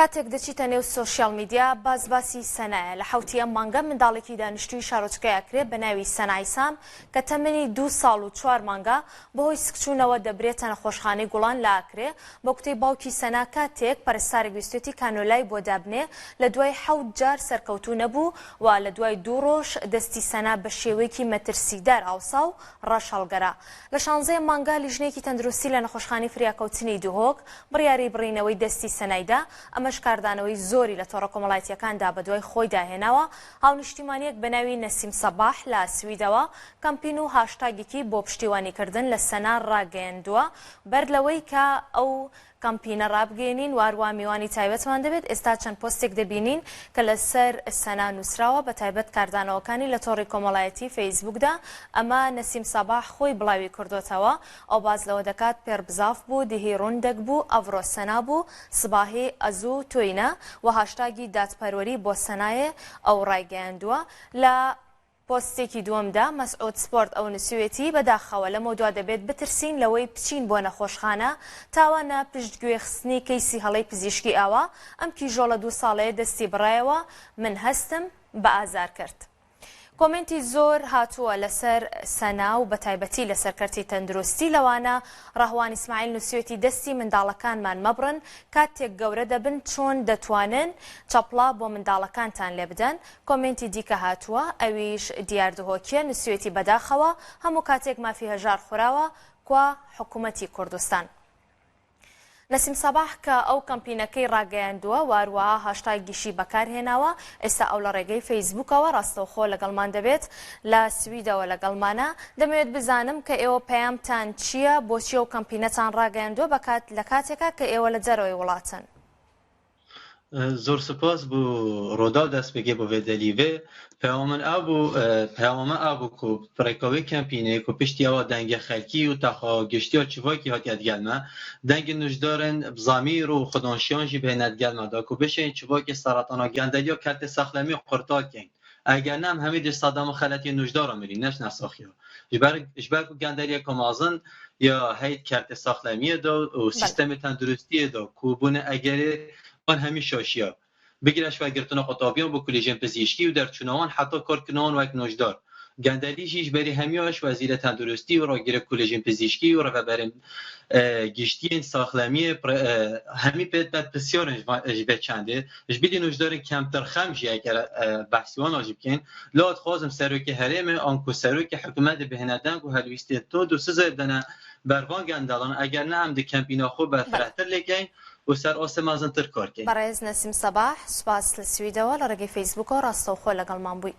کاتێک دەچیتە نێو سۆشیال میدیا بازباسی سەنایە لە حوتیە مانگە منداڵێکی دانیشتووی شارۆچکەیە کرێت بە ناوی سەنای سام کە تەمەنی 2 ساڵ و 4 مانگە بەهۆی سکچوونەوە دەبرێتە نەخۆشخانەی گوڵان لە ئاکرێ بە کوتەی باوکی سەنا کاتێک پەرستارێک ویستێتی کانۆلای بۆ دابنێ لە دوای 7 جار سەرکەوتوو نەبوو و لە دوای 2 ڕۆژ دەستی سەنا بە شێوەیەکی مەترسیدار ئاوسا و ڕەش هەڵگەرا لە 16 مانگە لیژنەیەکی تەندروستی لە نەخۆشخانەی فریاکەوتنی دوهۆک بڕیاری بڕینەوەی دەستی سەنایدا ئەمەش کاردانەوەی زۆری لە تۆڕە کۆمەڵایەتیەکاندا بە دوای خۆی داهێناوە هاونیشتیمانیەک بە ناوی نەسیم سەباح لە سویدەوە کەمپین و هاشتاگێکی بۆ پشتیوانیکردن لە سەنا ڕاگەیاندووە بەر لەوەی کە ئەو کەمپینە ڕابگەێنین وارووا میوانی تایبەتمان دەبێت ئێستا چەند پۆستێک دەبینین کە لەسەر سەنا نووسراوە بە تایبەت کاردانەوەکانی لە تۆڕی کۆمەڵایەتی فەیسبوکدا ئەمە نەسیم سەباح خۆی بڵاوی کردوتەوە ئەو باز لەوە دەکات پێربزاف بوو دهی ڕوندەک بوو ئەڤڕۆ سەنا بوو سباهی ئەزوو توینە و هاشتاگی دادپەروەری بۆ سەنایە ئەو ڕایگەیاندووە لە پۆستێکی دووەمدا مەسعود سپۆرت ئەو نووسوێتی بەداخەوە لەمە دوا دەبێت بترسین لەوەی بچین بۆ نەخۆشخانە تاوانە پشتگوێخستنی کەیسی هەڵەی پزیشکی ئاوا ئەم کیژۆڵە 2 ساڵەیە دەستی بڕایەوە من هەستم بە ئازار کرد. کۆمنتی زۆر هاتووە لەسەر سەنا و بە تایبەتی لە سەرکەرتی تەندروستی لەوانە ڕەهوان ئیسماعیل نووسوێتی دەستی منداڵەکانمان مەبڕن کاتێک گەورە دەبن چۆن دەتوانن چەپڵا بۆ منداڵەکانتان لێ بدەن. کۆمنتی دیکە هاتووە ئەویش دیاردهۆکیە نووسوێتی بەداخەوە هەموو کاتێک مافی هەژار خوراوە کوا حکوومەتی کوردستان. نەسیم سەباح کە ئەو کەمپینەکەی ڕاگەیاندووە واروەها هاشتاگیشی بەکارهێناوە ئێستا ئەو لە ڕێگەی فەیسبوکەوە ڕاستەوخۆ لەگەڵمان دەبێت لە سویدەوە لەگەڵمانە دەمەوێت بزانم کە ئێوە پەیامتان چییە بۆچی ئەو کەمپینەتان ڕاگەیاندووە لە کاتێکە کە ئێوە لە جەرەوەی وڵاتن. زۆر سپاس بۆ ڕۆدا دەست بگێ بۆ vێدەلیڤێ پەیامەمە ئابوو و پڕێکەوەی کەمپینێک و پشتیەوە دەنگە خەلکی و تاخوا گشتیە چڤۆکی هاتیەتگەلمە دەنگی نوژدارن بزامیر و خودۆنشیۆنژی بهێنەتگەلمەدا و بشین چڤۆکی سەرەتانە گەندەلیۆ کاتێ سەخلەمی قورتاکەین ئەگەر نام هەمی دش سادەمە خەلەتی نوژدارە مری نەش نەساخیەوە ژبەر و گەندەلیە کۆمازن یا هەیت کارتێ سەخلەمیەدا و سیستەمی تەندروستیەدا کوبوونە ئەگەرێ هەمی شاشیە بگیرە شوەگرتنە قوتابیان بۆ کولێژین پزیشکی و دەرچوونەوان حتا کارکردنەوەن وەک نۆژدار گەندەلیژیش بەری هەمیاش وەزیرە تەندروستی و ڕاگیرە کولێژین پزیشکی و ڕێبەرین گشتیین ساخلەمیە هەمی پێت بەد پرسیارن ژبێ چەندێ ژبیدی نۆژدارن کەمتر خەمژی ئەگەر بەحسیوان ئاژی بکەین لات خوازم سەرۆکی هەرێمە ئانکو سەرۆکی حکومەت بهێنەدەنگ و هەلویستێ تۆ دو سزای بدەنە بەروان گەندەڵان ئەگەر نە ئەم دی کەمپینە خۆ بەرفرەتر لێکەین و سەر ئاسەمازن تر کارکەین. بەڕێز نەسیم سەباح سوپاس لە سویدەوە لە ڕێگەی فەیسبوکەوە ڕاستەوخۆ لەگەڵمان بووی.